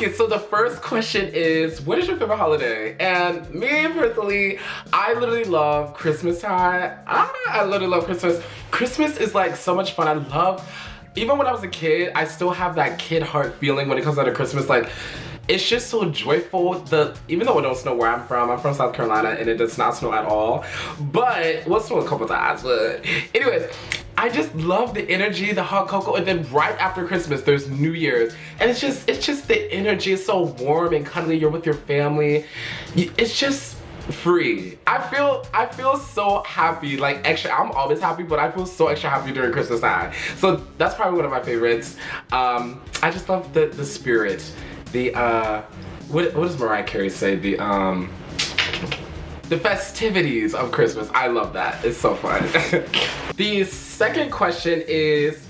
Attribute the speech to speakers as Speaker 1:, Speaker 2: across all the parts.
Speaker 1: Okay, so the first question is, what is your favorite holiday? And me personally, I literally love Christmas time. I literally love Christmas. Christmas is like so much fun. I love, even when I was a kid, I still have that kid heart feeling when it comes down to Christmas. Like, it's just so joyful. Even though it don't snow where I'm from South Carolina and it does not snow at all. But, well, it snowed a couple times, but anyways, I just love the energy, the hot cocoa, and then right after Christmas, there's New Year's. And it's just the energy is so warm and cuddly, you're with your family. It's just free. I feel so happy, like extra. I'm always happy, but I feel so extra happy during Christmas time. So that's probably one of my favorites. I just love the spirit. What does Mariah Carey say? The festivities of Christmas. I love that. It's so fun. The second question is,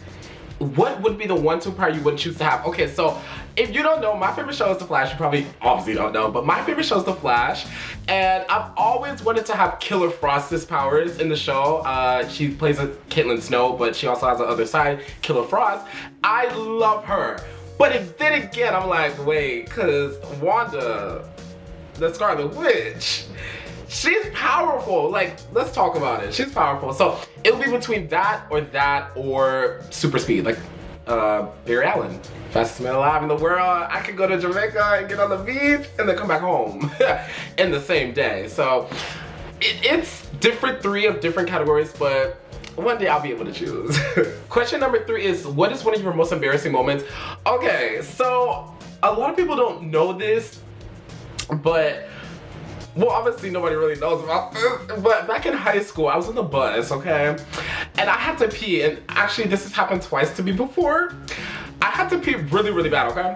Speaker 1: what would be the one superpower you would choose to have? Okay, so if you don't know, my favorite show is The Flash. You probably obviously don't know, but my favorite show is The Flash. And I've always wanted to have Killer Frost's powers in the show. She plays a Caitlin Snow, but she also has the other side, Killer Frost. I love her. But then again, I'm like, wait, cause Wanda, the Scarlet Witch, she's powerful. Like, let's talk about it. She's powerful. So it'll be between that or super speed. Like Barry Allen, fastest man alive in the world. I could go to Jamaica and get on the beach and then come back home in the same day. So it's three of different categories, but one day I'll be able to choose. Question number 3 is, what is one of your most embarrassing moments? Okay, so a lot of people don't know this, but well, obviously nobody really knows about this, but back in high school, I was on the bus, okay? And I had to pee, and actually this has happened twice to me before. I had to pee really, really bad, okay?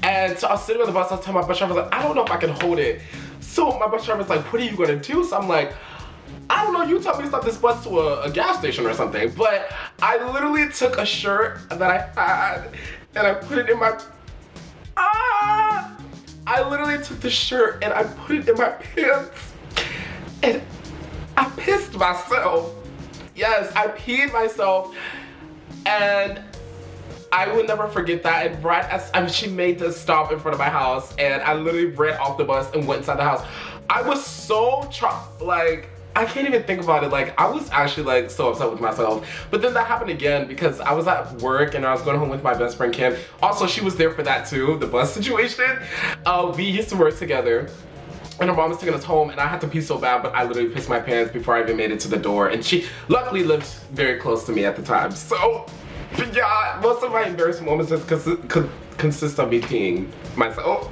Speaker 1: And so I was sitting on the bus, I was telling my bus driver, like, I don't know if I can hold it. So my bus driver was like, what are you gonna do? So I'm like, I don't know, you told me to stop this bus to a gas station or something. But I literally took a shirt that I had and I put it in my, I literally took the shirt and I put it in my pants and I pissed myself. Yes, I peed myself, and I will never forget that. And right as she made the stop in front of my house, and I literally ran off the bus and went inside the house. I was so like, I can't even think about it. Like, I was actually like so upset with myself. But then that happened again because I was at work and I was going home with my best friend Kim. Also, she was there for that too, the bus situation. We used to work together. And her mom was taking us home, and I had to pee so bad, but I literally pissed my pants before I even made it to the door. And she luckily lived very close to me at the time. So, yeah, most of my embarrassing moments just consist of me peeing myself.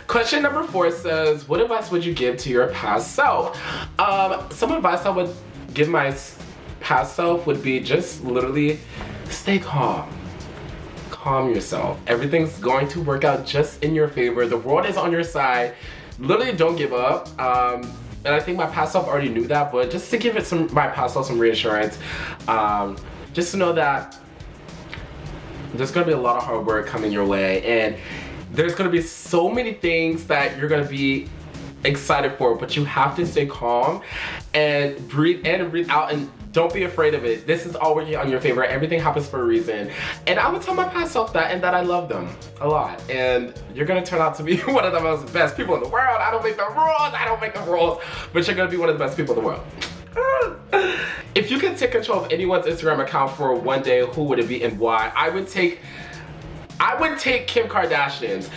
Speaker 1: Question number 4 says, what advice would you give to your past self? Some advice I would give my past self would be just literally stay calm. Calm yourself. Everything's going to work out just in your favor. The world is on your side. Literally don't give up. And I think my past self already knew that, but just to give it my past self some reassurance, just to know that there's gonna be a lot of hard work coming your way, and there's gonna be so many things that you're gonna be excited for, but you have to stay calm and breathe in and breathe out, and don't be afraid of it. This is all working on your favor. Everything happens for a reason. And I would tell my past self that, and that I love them a lot. And you're gonna turn out to be one of the most best people in the world. I don't make the rules, but you're gonna be one of the best people in the world. If you could take control of anyone's Instagram account for one day, who would it be and why? I would take Kim Kardashian's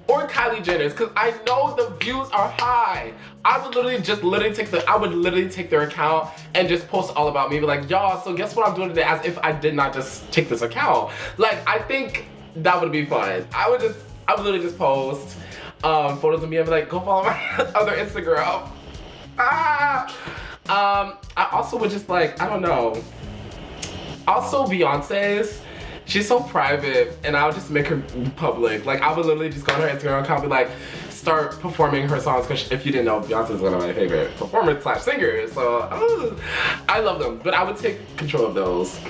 Speaker 1: or Kylie Jenner's, because I know the views are high. I would literally take their account and just post all about me. Be like, y'all, so guess what I'm doing today, as if I did not just take this account. Like, I think that would be fun. I would literally just post photos of me and be like, go follow my other Instagram. I also would just like, I don't know. Also Beyonce's, she's so private, and I would just make her public. Like, I would literally just go on her Instagram account and be like, start performing her songs, because if you didn't know, Beyonce is one of my favorite performers / singers, so I love them, but I would take control of those.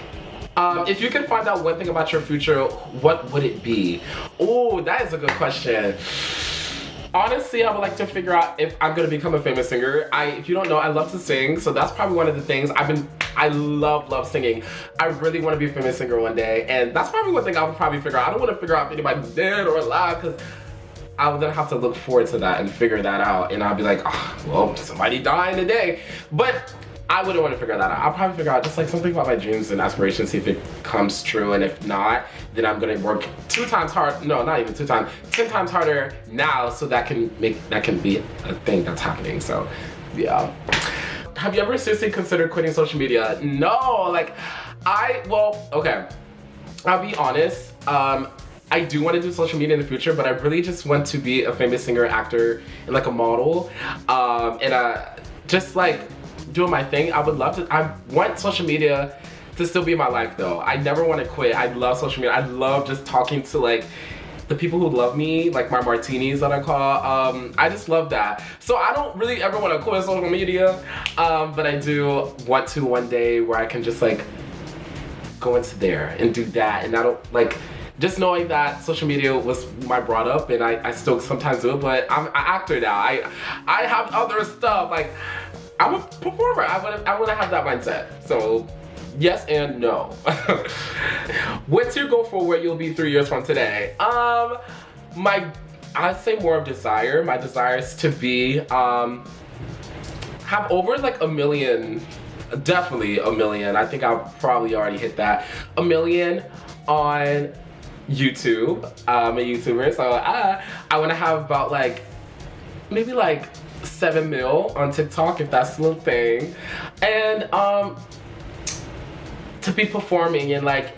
Speaker 1: If you could find out one thing about your future, what would it be? Oh, that is a good question. Honestly, I would like to figure out if I'm gonna become a famous singer. If you don't know, I love to sing, so that's probably one of the things I love singing. I really want to be a famous singer one day, and that's probably one thing I would probably figure out. I don't want to figure out if anybody's dead or alive, because I would then have to look forward to that and figure that out, and I'll be like, oh, well, somebody died today. But I wouldn't want to figure that out. I'll probably figure out just like something about my dreams and aspirations, see if it comes true, and if not, then I'm gonna work 2 times hard, no, not even 2 times, 10 times harder now, so that can be a thing that's happening. So yeah. Have you ever seriously considered quitting social media? No, like okay, I'll be honest. I do want to do social media in the future, but I really just want to be a famous singer, actor, and like a model, and just like doing my thing. I would love to. I want social media to still be in my life though. I never want to quit. I love social media. I love just talking to like the people who love me, like my martinis that I call. I just love that. So I don't really ever want to quit social media, but I do want to one day where I can just like go into there and do that, and I don't like. Just knowing that social media was my brought up, and I still sometimes do it, but I'm an actor now. I have other stuff, like I'm a performer. I wanna have that mindset. So yes and no. What's your goal for where you'll be 3 years from today? I'd say more of desire. My desire is to be have over like 1 million, definitely 1 million. I think I'll probably already hit that. 1 million on YouTube. I'm a YouTuber, so I want to have about like maybe like 7 mil on TikTok, if that's the thing, and to be performing and like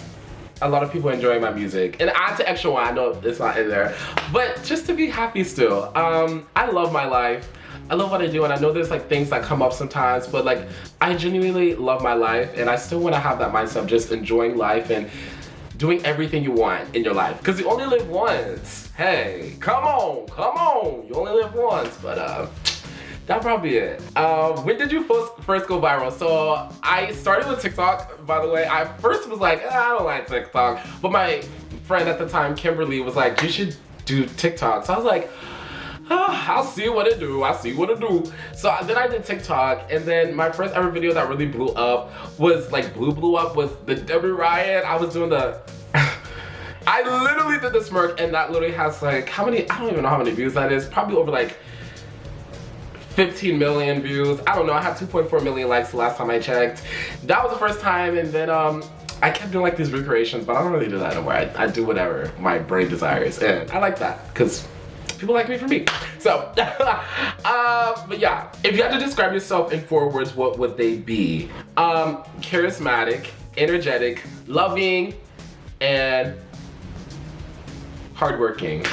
Speaker 1: a lot of people enjoying my music, and add to extra one. I know it's not in there, but just to be happy still. I love my life. I love what I do, and I know there's like things that come up sometimes, but like I genuinely love my life, and I still want to have that mindset of just enjoying life and doing everything you want in your life, because you only live once. Hey, come on, you only live once. But that'll probably be it. When did you first go viral? So I started with TikTok, by the way. I first was like, I don't like TikTok, but my friend at the time, Kimberly, was like, you should do TikTok. So I was like, I'll see what it do. So then I did TikTok, and then my first ever video that really blew up was like blew up was the Debbie Ryan. I was doing the I literally did the smirk, and that literally has like how many, I don't even know how many views that is. Probably over like 15 million views. I don't know. I had 2.4 million likes the last time I checked. That was the first time, and then I kept doing like these recreations, but I don't really do that anymore. I do whatever my brain desires, and I like that because people like me for me. So, but yeah, if you had to describe yourself in 4 words, what would they be? Charismatic, energetic, loving, and hardworking.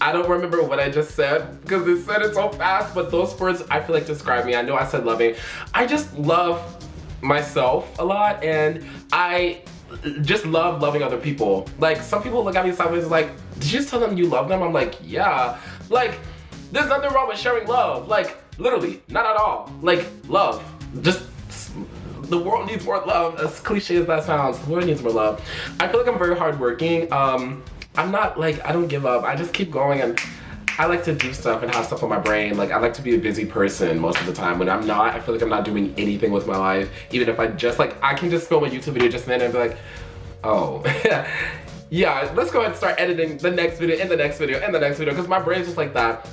Speaker 1: I don't remember what I just said because it said it so fast, but those words I feel like describe me. I know I said loving. I just love myself a lot, and I just love loving other people. Like, some people look at me sideways like, did you just tell them you love them? I'm like, yeah. Like, there's nothing wrong with sharing love. Like, literally, not at all. Like, love. Just, the world needs more love. As cliche as that sounds, the world needs more love. I feel like I'm very hardworking. I'm not like, I don't give up. I just keep going, and I like to do stuff and have stuff on my brain. Like, I like to be a busy person most of the time. When I'm not, I feel like I'm not doing anything with my life. Even if I just like, I can just film a YouTube video just then and be like, oh, yeah, let's go ahead and start editing the next video and the next video and the next video, because my brain's just like that.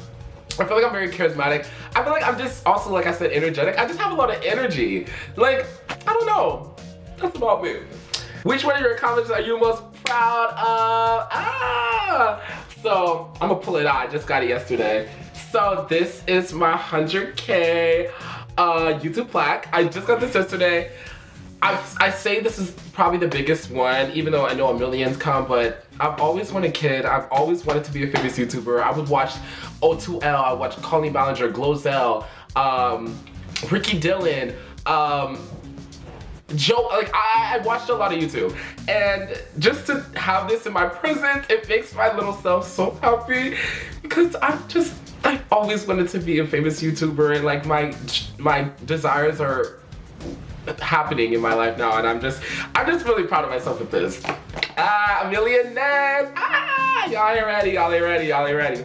Speaker 1: I feel like I'm very charismatic. I feel like I'm just also, like I said, energetic. I just have a lot of energy. Like, I don't know. That's about me. Which one of your accomplishments are you most proud of? So, I'm gonna pull it out. I just got it yesterday. So, this is my 100K YouTube plaque. I just got this yesterday. I say this is probably the biggest one, even though I know a million's come, but I've always wanted a kid. I've always wanted to be a famous YouTuber. I would watch O2L, I watched Colleen Ballinger, Glozell, Ricky Dillon, Joe, like I watched a lot of YouTube, and just to have this in my presence, it makes my little self so happy, because I've always wanted to be a famous YouTuber, and like my desires are happening in my life now, and I'm just really proud of myself with this. A millionaires! Y'all ain't ready.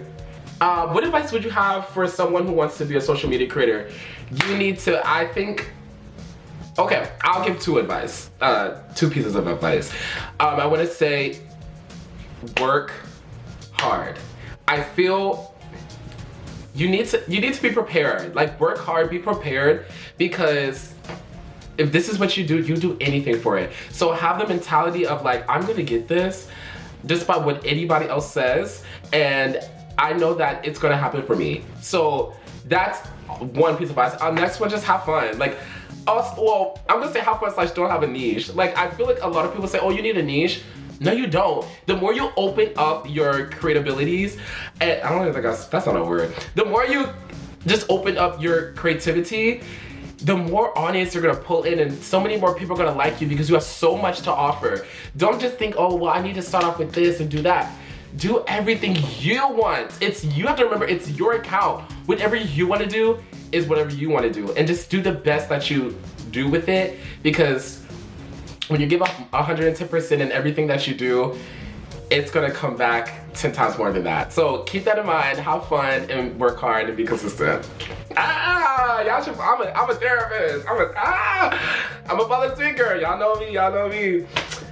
Speaker 1: What advice would you have for someone who wants to be a social media creator? You need to, I think, okay, I'll give two pieces of advice. I want to say, work hard. I feel you need to be prepared. Like, work hard, be prepared, because if this is what you do anything for it. So have the mentality of like, I'm gonna get this despite what anybody else says, and I know that it's gonna happen for me. So that's one piece of advice. Next one, just have fun. Like, also, well, I'm gonna say have fun / don't have a niche. Like, I feel like a lot of people say, oh, you need a niche. No, you don't. The more you open up your creatibilities, and I don't think that's not a word. The more you just open up your creativity, the more audience you're gonna pull in, and so many more people are gonna like you because you have so much to offer. Don't just think, oh, well, I need to start off with this and do that. Do everything you want. You have to remember, it's your account. Whatever you wanna do is whatever you wanna do. And just do the best that you do with it, because when you give up 110% in everything that you do, it's gonna come back 10 times more than that. So keep that in mind, have fun, and work hard and be consistent. I'm a therapist. I'm a public speaker. Y'all know me.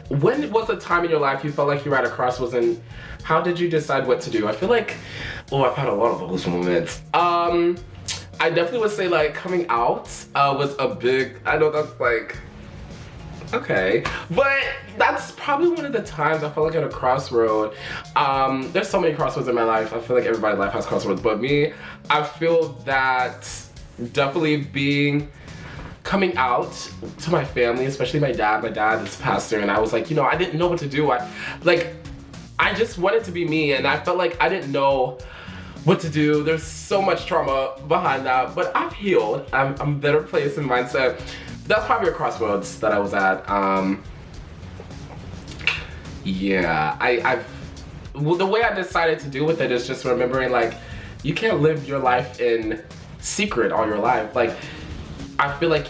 Speaker 1: When was a time in your life you felt like you were at a crossroads, and how did you decide what to do? I feel like, I've had a lot of those moments. I definitely would say like coming out was a big, I know that's like, okay, but that's probably one of the times I felt like at a crossroad. There's so many crossroads in my life. I feel like everybody's life has crossroads, but me, I feel that definitely coming out to my family, especially my dad. My dad is a pastor, and I was like, I didn't know what to do. I just wanted to be me, and I felt like I didn't know what to do. There's so much trauma behind that, but I've healed. I'm a better place in mindset. That's probably a crossroads that I was at. Yeah, the way I decided to deal with it is just remembering, like, you can't live your life in secret all your life. Like, I feel like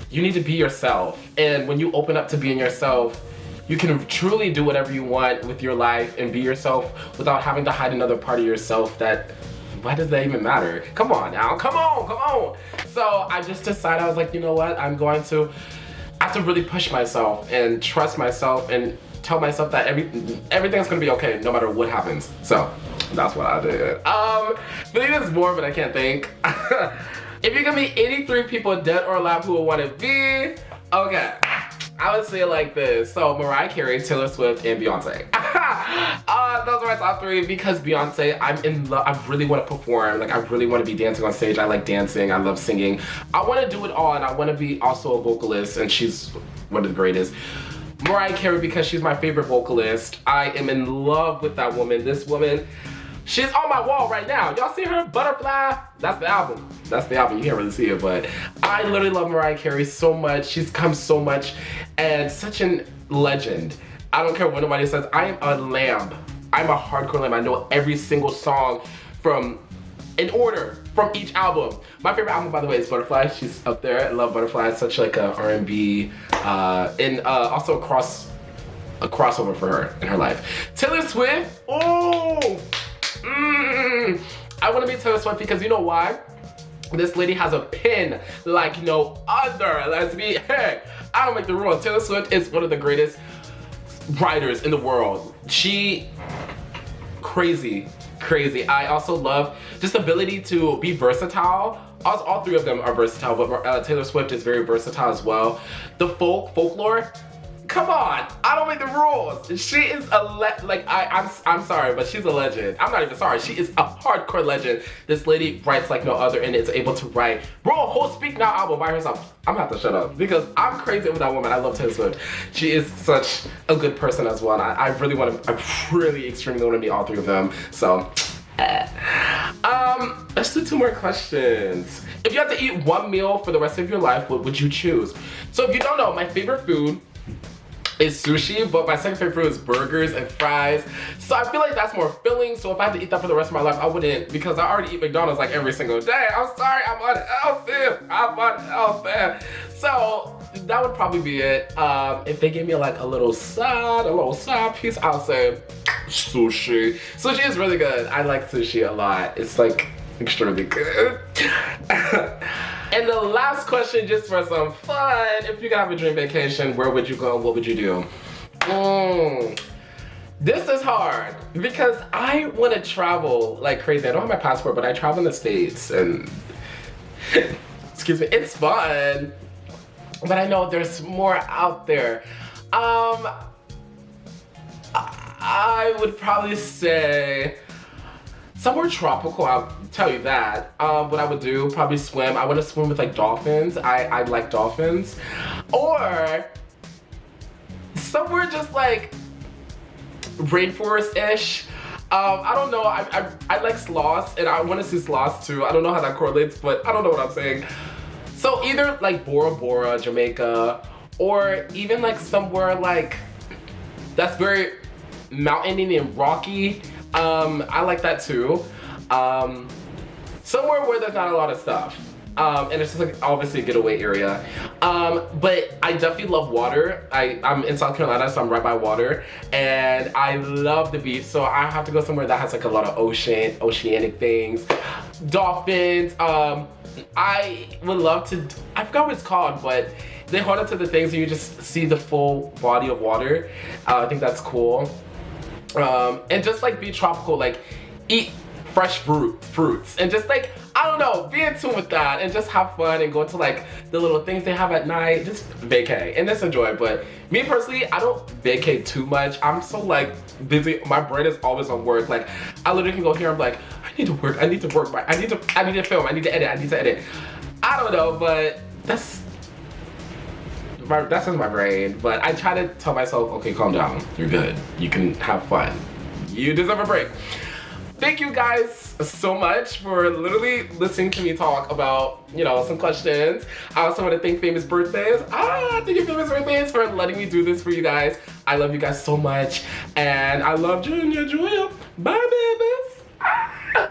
Speaker 1: you need to be yourself, and when you open up to being yourself, you can truly do whatever you want with your life and be yourself without having to hide another part of yourself that, why does that even matter? Come on now, come on. So I just decided, I was like, you know what? I have to really push myself and trust myself and tell myself that everything's gonna be okay no matter what happens. So that's what I did. Believe there's more, but I can't think. If you could meet any 3 people, dead or alive, who would want to be? Okay, I would say it like this. So Mariah Carey, Taylor Swift, and Beyonce. Those are my top 3 because Beyonce, I'm in love. I really want to perform. Like, I really want to be dancing on stage. I like dancing. I love singing. I want to do it all, and I want to be also a vocalist, and she's one of the greatest. Mariah Carey, because she's my favorite vocalist. I am in love with that woman. This woman, she's on my wall right now. Y'all see her? Butterfly? That's the album. You can't really see it, but I literally love Mariah Carey so much. She's come so much, and such a legend. I don't care what nobody says. I am a lamb. I'm a hardcore lamb. I know every single song in order from each album. My favorite album, by the way, is Butterfly. She's up there. I love Butterfly. It's such like a R&B, and also a crossover for her in her life. Taylor Swift. Oh. I want to be Taylor Swift because you know why? This lady has a pen like no other. Hey, I don't make the rules. Taylor Swift is one of the greatest writers in the world. Crazy. I also love this ability to be versatile. All 3 of them are versatile, but Taylor Swift is very versatile as well. The folklore. Come on, I don't make the rules. She is I'm sorry, but she's a legend. I'm not even sorry, she is a hardcore legend. This lady writes like no other and is able to write, a whole Speak Now album by herself. I'm gonna have to shut up because I'm crazy with that woman. I love Taylor Swift. She is such a good person as well, and I really extremely want to meet all 3 of them, so. Let's do 2 more questions. If you had to eat one meal for the rest of your life, what would you choose? So if you don't know, my favorite food is sushi, but my second favorite food is burgers and fries. So I feel like that's more filling, so if I had to eat that for the rest of my life, I wouldn't, because I already eat McDonald's like every single day. I'm sorry, I'm unhealthy. So that would probably be it. If they gave me like a little side piece, I'll say sushi. Sushi is really good. I like sushi a lot. It's like extremely good. And the last question, just for some fun, if you could have a dream vacation, where would you go and what would you do? This is hard because I want to travel like crazy. I don't have my passport, but I travel in the States and excuse me, it's fun. But I know there's more out there. I would probably say somewhere tropical, I'll tell you that. What I would do, probably swim. I want to swim with like dolphins. I like dolphins. Or somewhere just like rainforest-ish. I don't know, I like sloths and I want to see sloths too. I don't know how that correlates, but I don't know what I'm saying. So either like Bora Bora, Jamaica, or even like somewhere like that's very mountainy and rocky. I like that too. Somewhere where there's not a lot of stuff. And it's just like obviously a getaway area. But I definitely love water. I'm in South Carolina, so I'm right by water. And I love the beach, so I have to go somewhere that has like a lot of oceanic things. Dolphins, I would love to, I forgot what it's called, but they hold onto the things and you just see the full body of water. I think that's cool. And just like be tropical, like eat fresh fruits and just like, I don't know, be in tune with that and just have fun and go to like the little things they have at night, just vacay and just enjoy. But me personally, I don't vacay too much. I'm so like busy, my brain is always on work. Like I literally can go here, I'm like, I need to work, I need to film, I need to edit. I don't know, but that's just my brain. But I try to tell myself, okay, calm down, you're good, you can have fun, you deserve a break. Thank you guys so much for literally listening to me talk about, you know, some questions. I also want to thank Famous Birthdays. Thank you Famous Birthdays for letting me do this for you guys. I love you guys so much. And I love Julia. Bye.